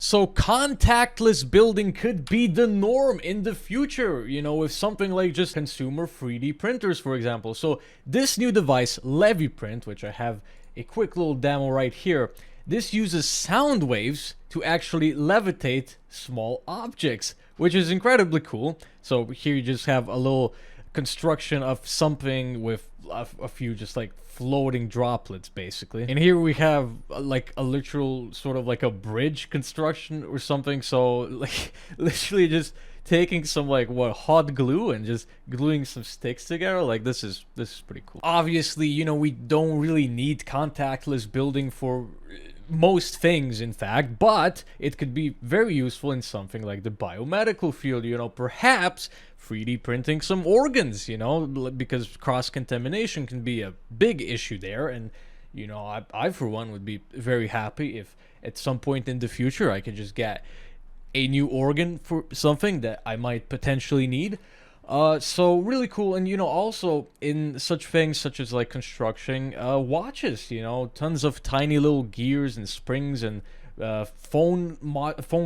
So contactless building could be the norm in the future, you know, with something like just consumer 3D printers, for example. So this new device, LeviPrint, which I have a quick little demo right here, this uses sound waves to actually levitate small objects, which is incredibly cool. So here you just have a little construction of something with a few just like floating droplets basically, and here we have like a literal sort of like a bridge construction or something. So like literally just taking some like what hot glue and just gluing some sticks together. Like this is pretty cool. Obviously, you know, we don't really need contactless building for most things, in fact, but it could be very useful in something like the biomedical field, you know, perhaps 3D printing some organs, you know, because cross-contamination can be a big issue there. And, you know, I for one would be very happy if at some point in the future I could just get a new organ for something that I might potentially need. So really cool. And, you know, also in such things such as like construction, watches, you know, tons of tiny little gears and springs and phone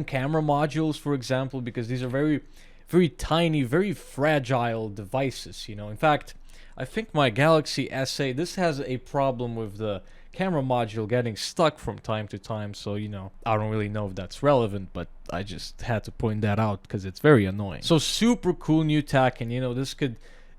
camera modules, for example, because these are very tiny, very fragile devices, you know. In fact, I think my Galaxy S8, this has a problem with the camera module getting stuck from time to time. So, you know, I don't really know if that's relevant, but I just had to point that out because it's very annoying. So super cool new tech, and you know, this could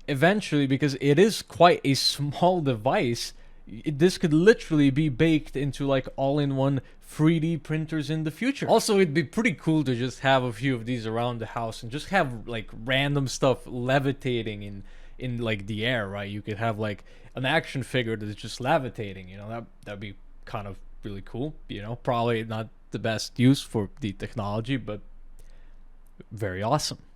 eventually, because it is quite a small device, this could literally be baked into like all-in-one 3D printers in the future. Also, it'd be pretty cool to just have a few of these around the house and just have like random stuff levitating in like the air, right? You could have like an action figure that's just levitating, you know. That'd be kind of really cool, you know. Probably not the best use for the technology, but very awesome.